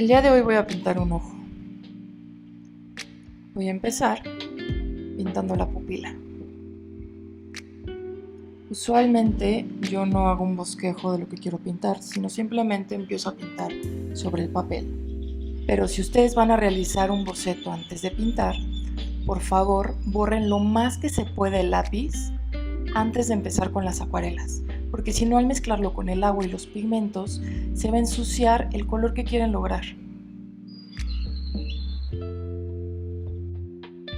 El día de hoy voy a pintar un ojo. Voy a empezar pintando la pupila. Usualmente yo no hago un bosquejo de lo que quiero pintar, sino simplemente empiezo a pintar sobre el papel. Pero si ustedes van a realizar un boceto antes de pintar, por favor borren lo más que se pueda el lápiz antes de empezar con las acuarelas, porque si no, al mezclarlo con el agua y los pigmentos se va a ensuciar el color que quieren lograr.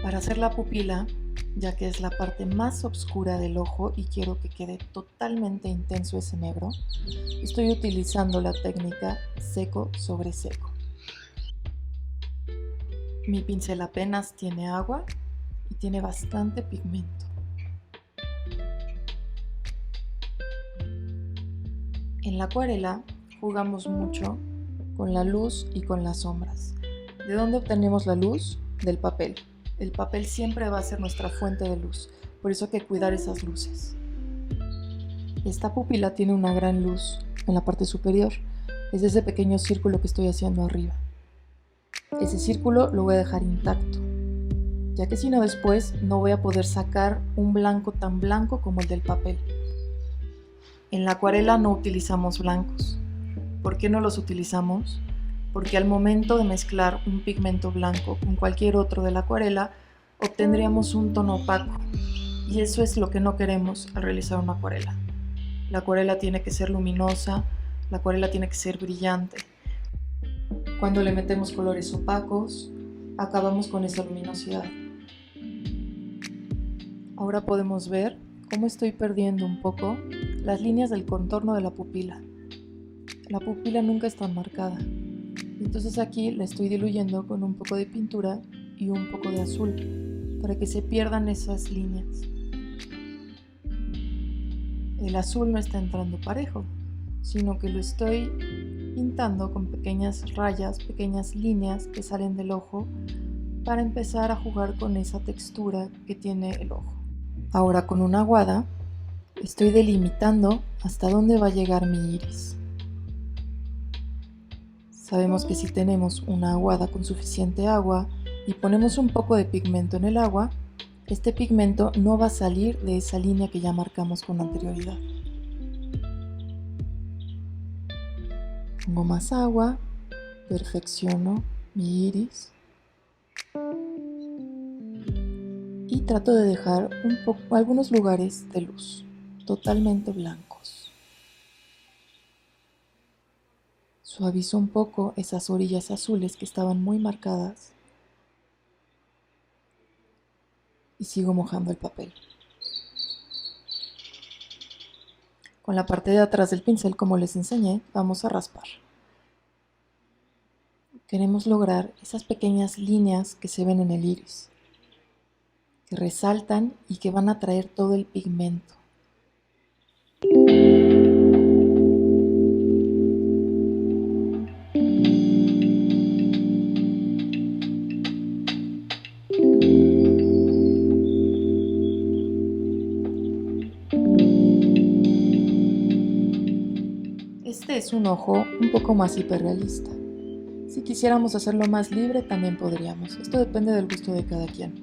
Para hacer la pupila, ya que es la parte más oscura del ojo y quiero que quede totalmente intenso ese negro, estoy utilizando la técnica seco sobre seco. Mi pincel apenas tiene agua y tiene bastante pigmento. En la acuarela jugamos mucho con la luz y con las sombras. ¿De dónde obtenemos la luz? Del papel. El papel siempre va a ser nuestra fuente de luz, por eso hay que cuidar esas luces. Esta pupila tiene una gran luz en la parte superior, es ese pequeño círculo que estoy haciendo arriba. Ese círculo lo voy a dejar intacto, ya que si no después no voy a poder sacar un blanco tan blanco como el del papel. En la acuarela no utilizamos blancos. ¿Por qué no los utilizamos? Porque al momento de mezclar un pigmento blanco con cualquier otro de la acuarela, obtendríamos un tono opaco, y eso es lo que no queremos al realizar una acuarela. La acuarela tiene que ser luminosa, la acuarela tiene que ser brillante. Cuando le metemos colores opacos, acabamos con esa luminosidad. Ahora podemos ver cómo estoy perdiendo un poco las líneas del contorno de la pupila. La pupila nunca es tan marcada. Entonces aquí la estoy diluyendo con un poco de pintura y un poco de azul para que se pierdan esas líneas. El azul no está entrando parejo, sino que lo estoy pintando con pequeñas rayas, pequeñas líneas que salen del ojo para empezar a jugar con esa textura que tiene el ojo. Ahora con una aguada estoy delimitando hasta dónde va a llegar mi iris. Sabemos que si tenemos una aguada con suficiente agua y ponemos un poco de pigmento en el agua, este pigmento no va a salir de esa línea que ya marcamos con anterioridad. Pongo más agua, perfecciono mi iris y trato de dejar algunos lugares de luz totalmente blancos. Suavizo un poco esas orillas azules que estaban muy marcadas y sigo mojando el papel. Con la parte de atrás del pincel, como les enseñé, vamos a raspar. Queremos lograr esas pequeñas líneas que se ven en el iris, que resaltan y que van a traer todo el pigmento. Este es un ojo un poco más hiperrealista. Si quisiéramos hacerlo más libre, también podríamos. Esto depende del gusto de cada quien.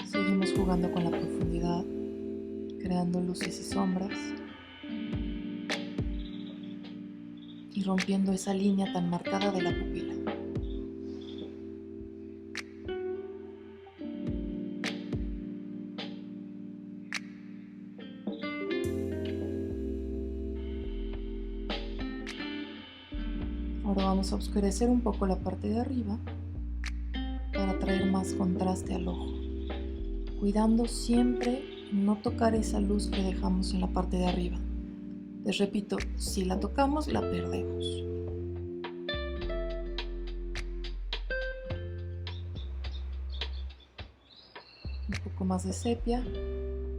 Seguimos jugando con la profundidad, creando luces y sombras y rompiendo esa línea tan marcada de la pupila. Ahora vamos a oscurecer un poco la parte de arriba para traer más contraste al ojo, cuidando siempre no tocar esa luz que dejamos en la parte de arriba. Les repito, si la tocamos, la perdemos. Un poco más de sepia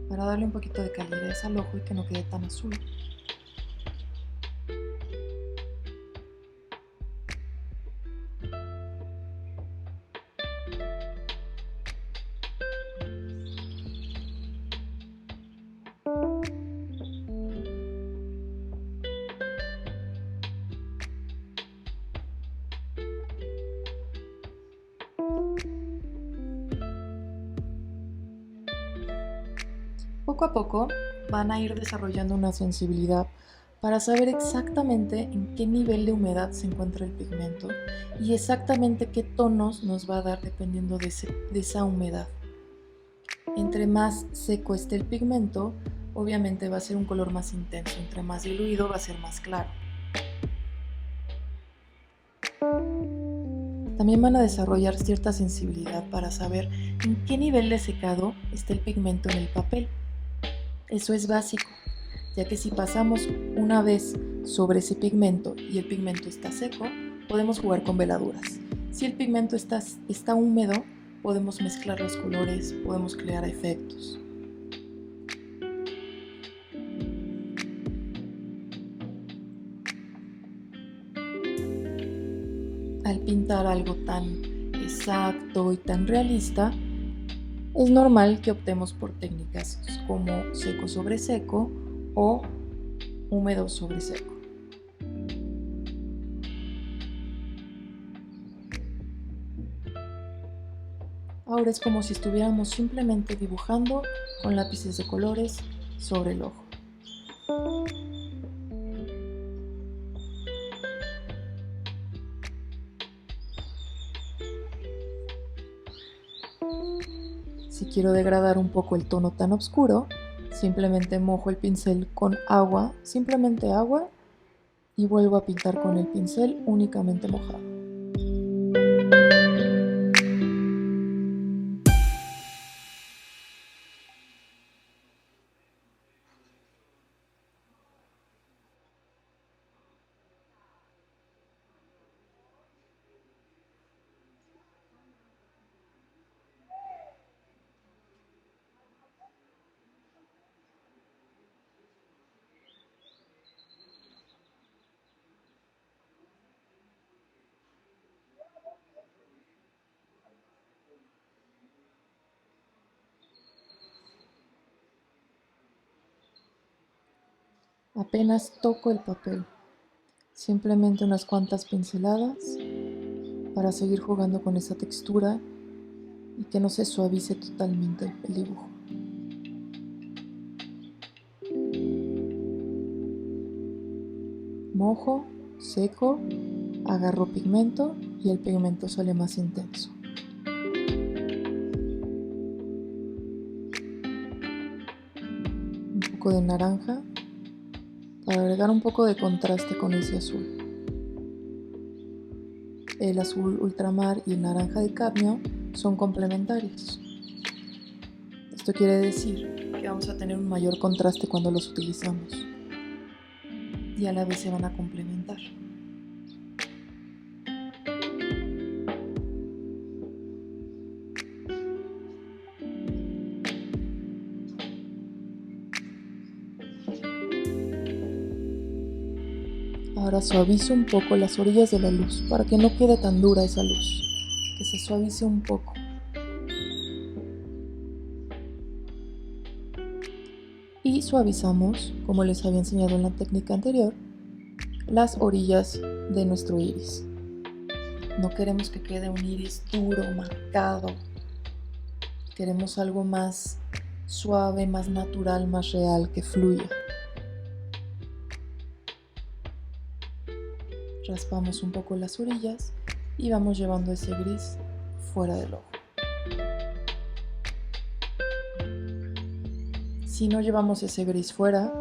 para darle un poquito de calidez al ojo y que no quede tan azul. Poco a poco van a ir desarrollando una sensibilidad para saber exactamente en qué nivel de humedad se encuentra el pigmento y exactamente qué tonos nos va a dar dependiendo de esa humedad. Entre más seco esté el pigmento, obviamente va a ser un color más intenso, entre más diluido va a ser más claro. También van a desarrollar cierta sensibilidad para saber en qué nivel de secado está el pigmento en el papel. Eso es básico, ya que si pasamos una vez sobre ese pigmento y el pigmento está seco, podemos jugar con veladuras. Si el pigmento está húmedo, podemos mezclar los colores, podemos crear efectos. Al pintar algo tan exacto y tan realista, es normal que optemos por técnicas como seco sobre seco o húmedo sobre seco. Ahora es como si estuviéramos simplemente dibujando con lápices de colores sobre el ojo. Si quiero degradar un poco el tono tan oscuro, simplemente mojo el pincel con agua, simplemente agua, y vuelvo a pintar con el pincel únicamente mojado. Apenas toco el papel, simplemente unas cuantas pinceladas para seguir jugando con esa textura y que no se suavice totalmente el dibujo. Mojo, seco, agarro pigmento y el pigmento sale más intenso. Un poco de naranja para agregar un poco de contraste con ese azul. El azul ultramar y el naranja de cadmio son complementarios. Esto quiere decir que vamos a tener un mayor contraste cuando los utilizamos y a la vez se van a complementar. Ahora suavizo un poco las orillas de la luz para que no quede tan dura esa luz, que se suavice un poco. Y suavizamos, como les había enseñado en la técnica anterior, las orillas de nuestro iris. No queremos que quede un iris duro, marcado. Queremos algo más suave, más natural, más real, que fluya. Raspamos un poco las orillas y vamos llevando ese gris fuera del ojo. Si no llevamos ese gris fuera,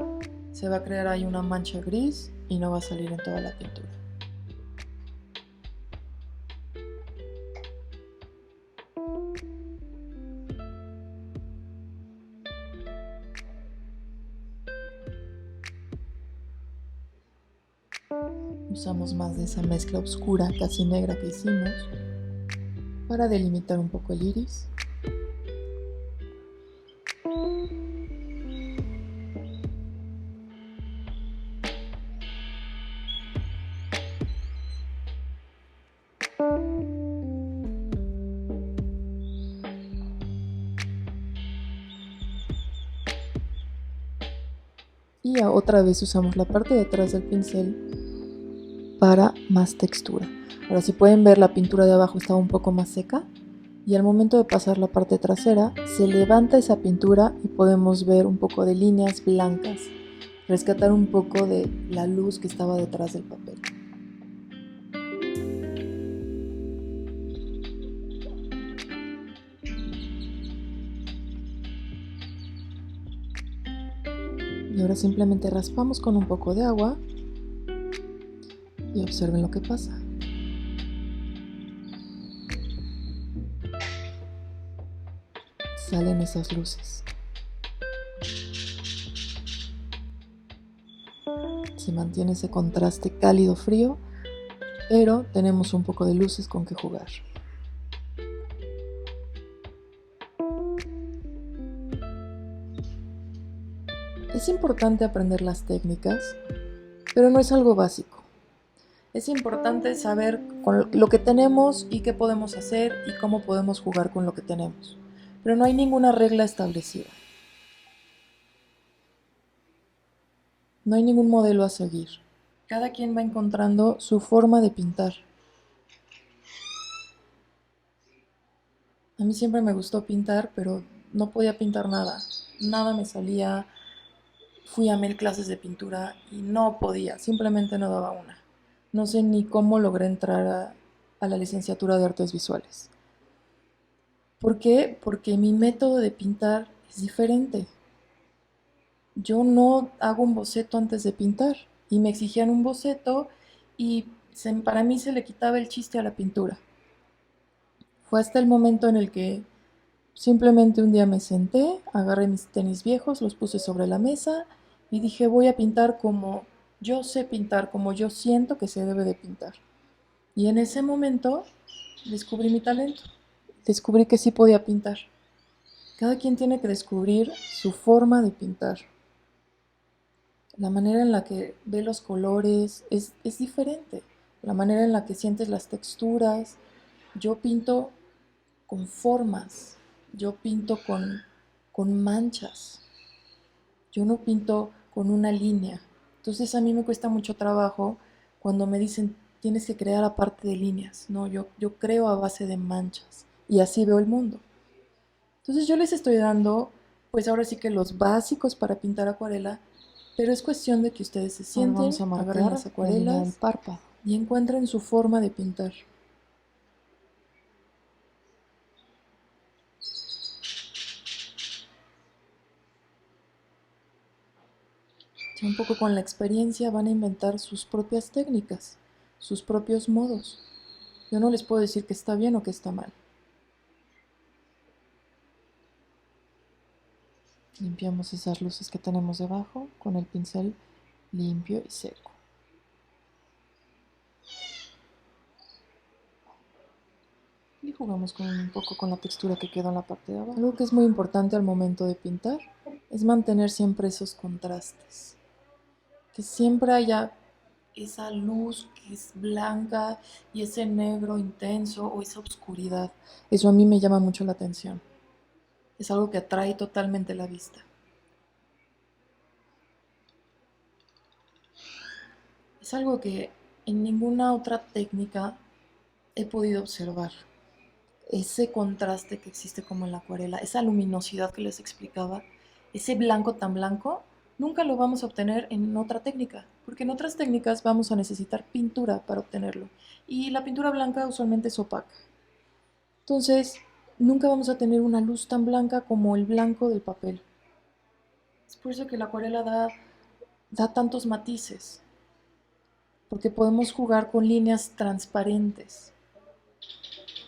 se va a crear ahí una mancha gris y no va a salir en toda la pintura. Usamos más de esa mezcla oscura, casi negra que hicimos, para delimitar un poco el iris. Y otra vez usamos la parte de atrás del pincel para más textura. Ahora, si pueden ver, la pintura de abajo estaba un poco más seca y al momento de pasar la parte trasera se levanta esa pintura y podemos ver un poco de líneas blancas, rescatar un poco de la luz que estaba detrás del papel. Y ahora simplemente raspamos con un poco de agua y observen lo que pasa. Salen esas luces. Se mantiene ese contraste cálido-frío, pero tenemos un poco de luces con que jugar. Es importante aprender las técnicas, pero no es algo básico. Es importante saber con lo que tenemos y qué podemos hacer y cómo podemos jugar con lo que tenemos. Pero no hay ninguna regla establecida. No hay ningún modelo a seguir. Cada quien va encontrando su forma de pintar. A mí siempre me gustó pintar, pero no podía pintar nada. Nada me salía. Fui a 1000 clases de pintura y no podía, simplemente no daba una. No sé ni cómo logré entrar a la licenciatura de artes visuales. ¿Por qué? Porque mi método de pintar es diferente. Yo no hago un boceto antes de pintar y me exigían un boceto y para mí se le quitaba el chiste a la pintura. Fue hasta el momento en el que simplemente un día me senté, agarré mis tenis viejos, los puse sobre la mesa y dije voy a pintar como yo sé pintar, como yo siento que se debe de pintar. Y en ese momento descubrí mi talento, descubrí que sí podía pintar. Cada quien tiene que descubrir su forma de pintar. La manera en la que ve los colores es diferente. La manera en la que sientes las texturas. Yo pinto con formas. Yo pinto con manchas. Yo no pinto con una línea. Entonces a mí me cuesta mucho trabajo cuando me dicen tienes que crear aparte de líneas. No, yo creo a base de manchas. Y así veo el mundo. Entonces yo les estoy dando, pues ahora sí que los básicos para pintar acuarela, pero es cuestión de que ustedes se sienten, agarren las acuarelas párpado y encuentren su forma de pintar. Ya un poco con la experiencia van a inventar sus propias técnicas, sus propios modos. Yo no les puedo decir que está bien o que está mal. Limpiamos esas luces que tenemos debajo con el pincel limpio y seco. Y jugamos un poco con la textura que quedó en la parte de abajo. Algo que es muy importante al momento de pintar es mantener siempre esos contrastes. Que siempre haya esa luz que es blanca y ese negro intenso o esa oscuridad. Eso a mí me llama mucho la atención. Es algo que atrae totalmente la vista. Es algo que en ninguna otra técnica he podido observar. Ese contraste que existe como en la acuarela, esa luminosidad que les explicaba, ese blanco tan blanco, nunca lo vamos a obtener en otra técnica, porque en otras técnicas vamos a necesitar pintura para obtenerlo, y la pintura blanca usualmente es opaca. Entonces, nunca vamos a tener una luz tan blanca como el blanco del papel. Es por eso que la acuarela da tantos matices, porque podemos jugar con líneas transparentes.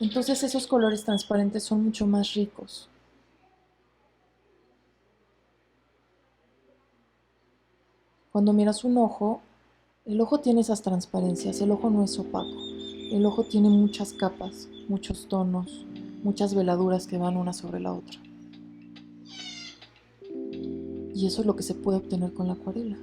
Entonces esos colores transparentes son mucho más ricos. Cuando miras un ojo, el ojo tiene esas transparencias, el ojo no es opaco. El ojo tiene muchas capas, muchos tonos, muchas veladuras que van una sobre la otra. Y eso es lo que se puede obtener con la acuarela.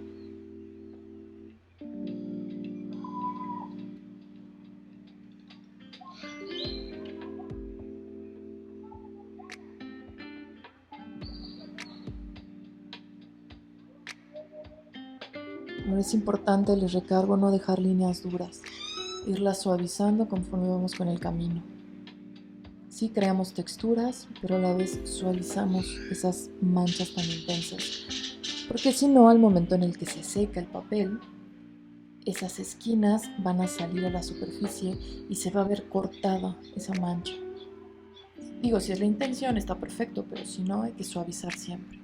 Ahora es importante, les recargo, no dejar líneas duras, irlas suavizando conforme vamos con el camino. Sí creamos texturas, pero a la vez suavizamos esas manchas tan intensas. Porque si no, al momento en el que se seca el papel, esas esquinas van a salir a la superficie y se va a ver cortada esa mancha. Digo, si es la intención está perfecto, pero si no, hay que suavizar siempre.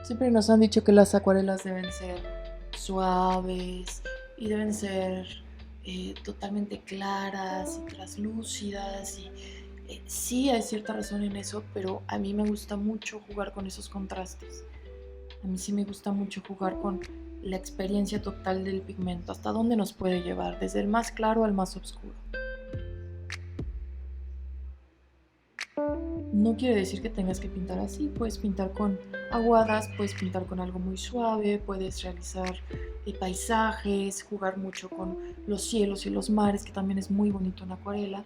Siempre nos han dicho que las acuarelas deben ser suaves y deben ser totalmente claras y translúcidas. Sí hay cierta razón en eso, pero a mí me gusta mucho jugar con esos contrastes. A mí sí me gusta mucho jugar con la experiencia total del pigmento, hasta dónde nos puede llevar, desde el más claro al más oscuro. No quiere decir que tengas que pintar así, puedes pintar con aguadas, puedes pintar con algo muy suave, puedes realizar paisajes, jugar mucho con los cielos y los mares, que también es muy bonito en acuarela,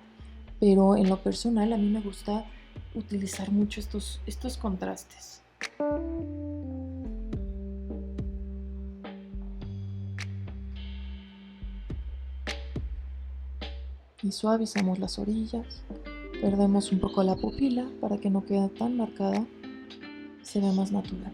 pero en lo personal a mí me gusta utilizar mucho estos contrastes. Y suavizamos las orillas, perdemos un poco la pupila para que no quede tan marcada, se ve más natural.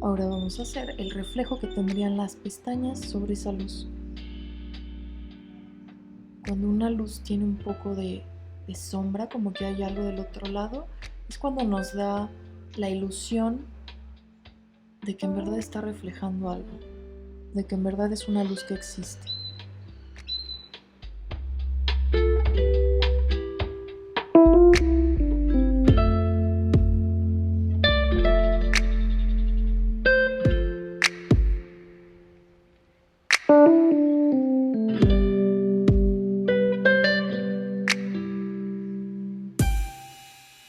Ahora vamos a hacer el reflejo que tendrían las pestañas sobre esa luz. Cuando una luz tiene un poco de sombra, como que hay algo del otro lado, es cuando nos da la ilusión de que en verdad está reflejando algo, de que en verdad es una luz que existe.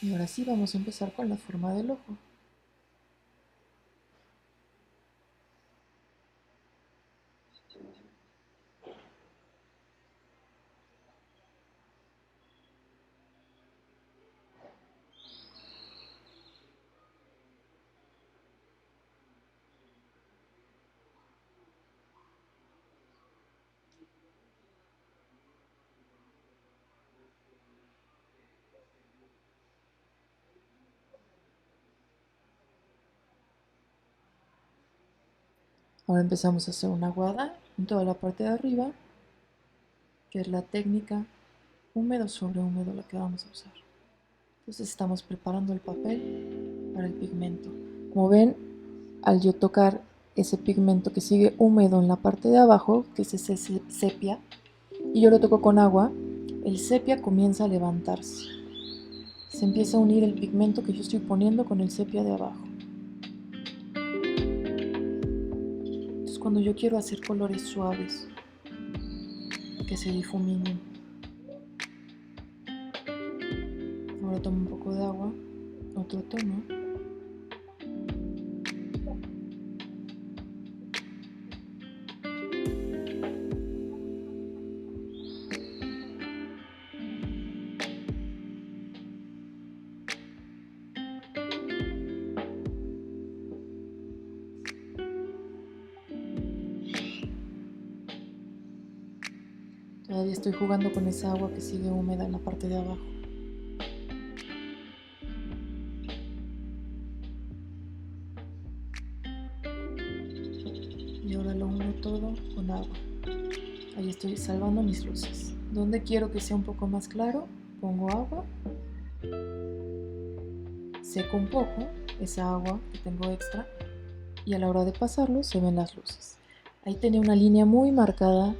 Y ahora sí vamos a empezar con la forma del ojo. Ahora empezamos a hacer una aguada en toda la parte de arriba, que es la técnica húmedo sobre húmedo la que vamos a usar. Entonces estamos preparando el papel para el pigmento. Como ven, al yo tocar ese pigmento que sigue húmedo en la parte de abajo, que es ese sepia, y yo lo toco con agua, el sepia comienza a levantarse. Se empieza a unir el pigmento que yo estoy poniendo con el sepia de abajo. Entonces cuando yo quiero hacer colores suaves, que se difuminen, ahora tomo un poco de agua, otro tono, todavía estoy jugando con esa agua que sigue húmeda en la parte de abajo. Y ahora lo uno todo con agua. Ahí estoy salvando mis luces. ¿Dónde quiero que sea un poco más claro? Pongo agua, seco un poco esa agua que tengo extra y a la hora de pasarlo se ven las luces. Ahí tenía una línea muy marcada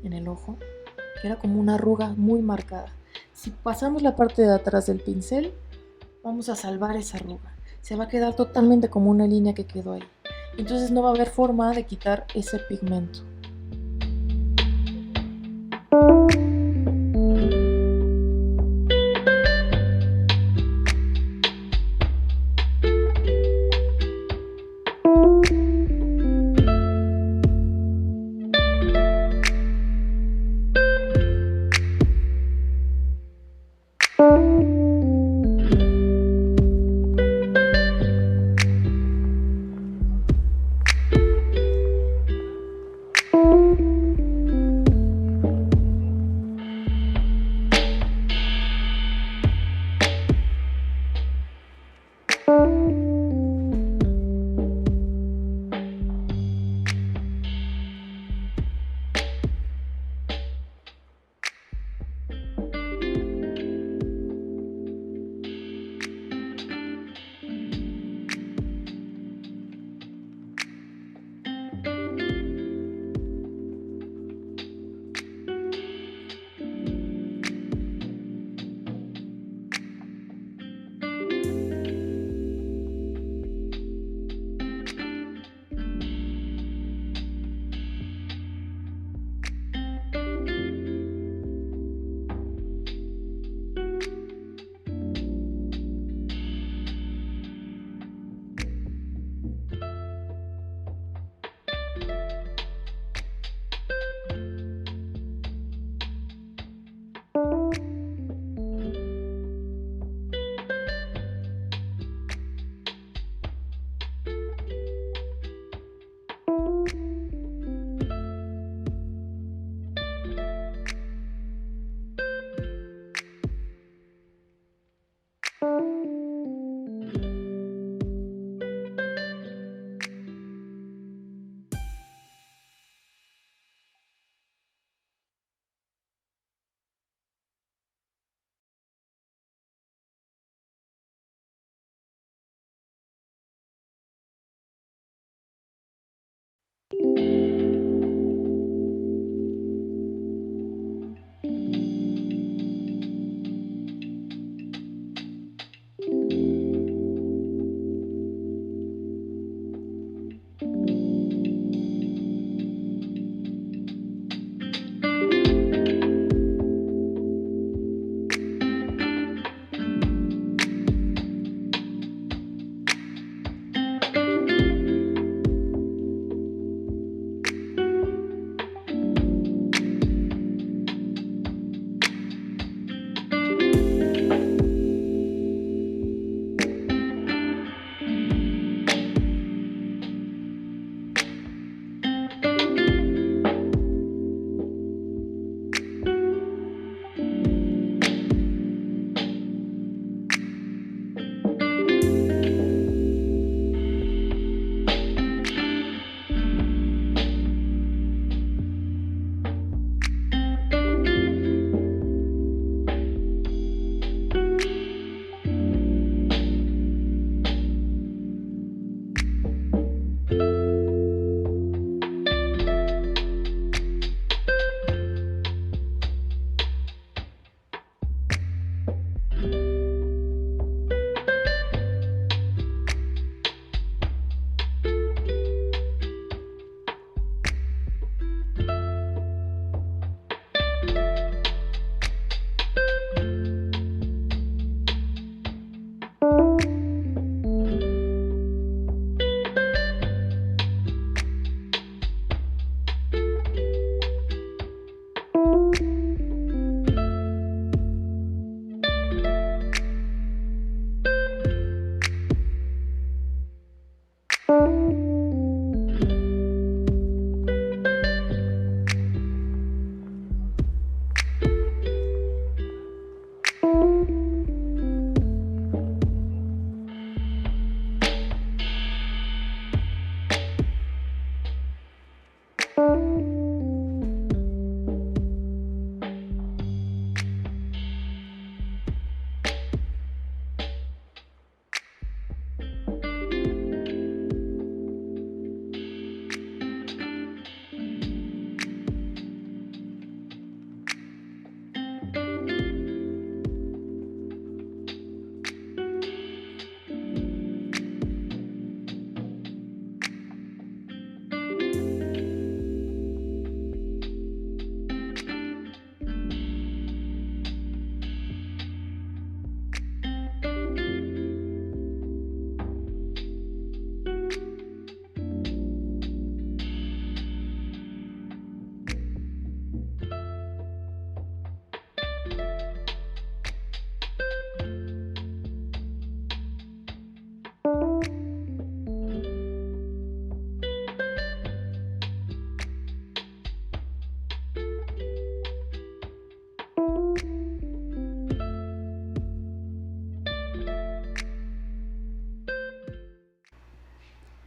en el ojo, que era como una arruga muy marcada. Si pasamos la parte de atrás del pincel, vamos a salvar esa arruga. Se va a quedar totalmente como una línea que quedó ahí. Entonces no va a haber forma de quitar ese pigmento.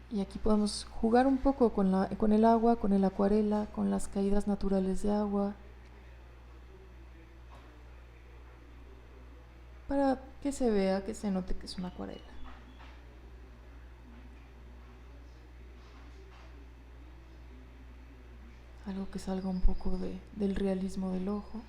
Y aquí podemos jugar un poco con el agua, con el acuarela, con las caídas naturales de agua, para que se vea, que se note que es una acuarela. Algo que salga un poco del realismo del ojo.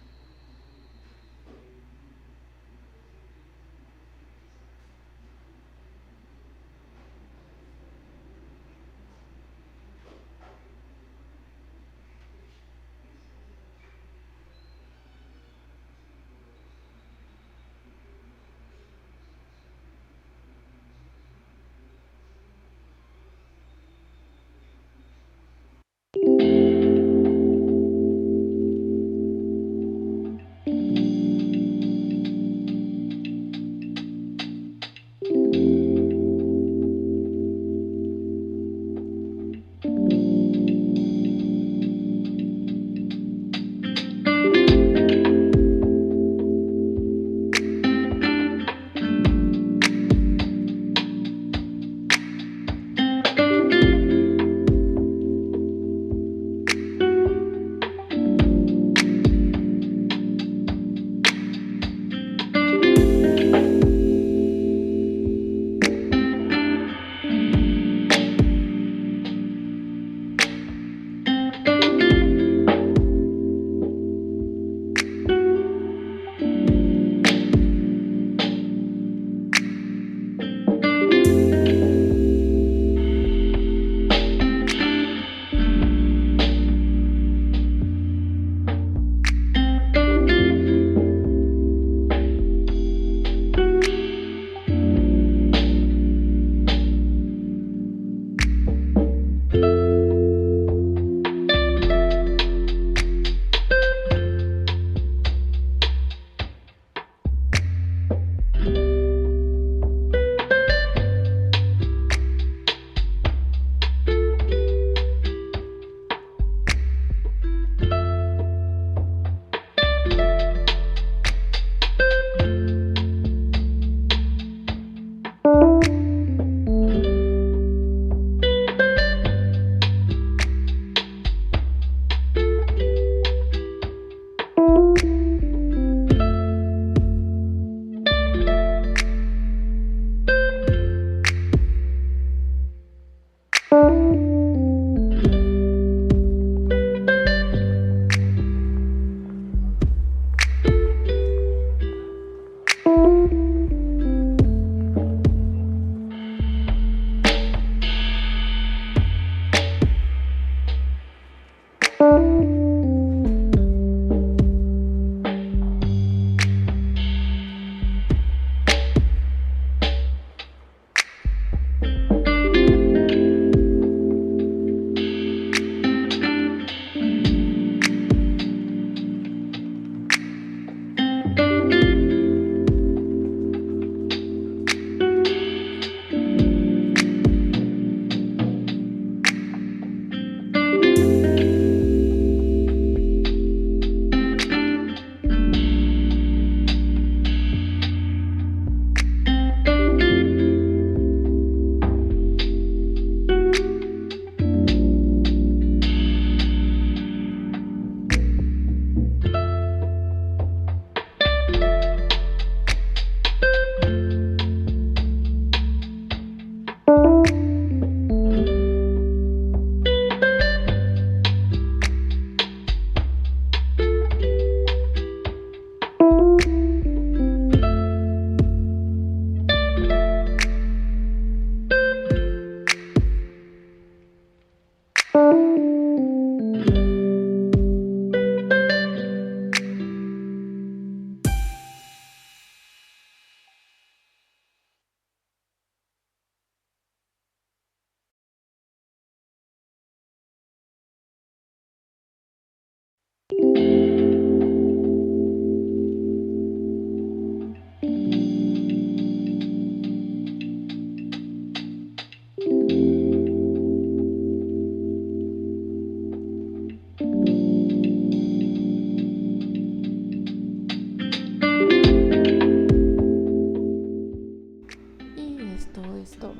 Y esto es todo.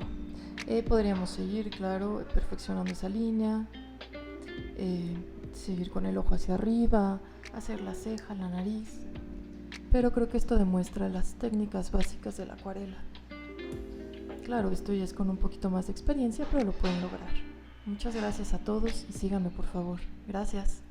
Podríamos seguir, claro, perfeccionando esa línea, seguir con el ojo hacia arriba, hacer la ceja, la nariz. Pero creo que esto demuestra las técnicas básicas de la acuarela. Claro, esto ya es con un poquito más de experiencia, pero lo pueden lograr. Muchas gracias a todos y síganme por favor. Gracias.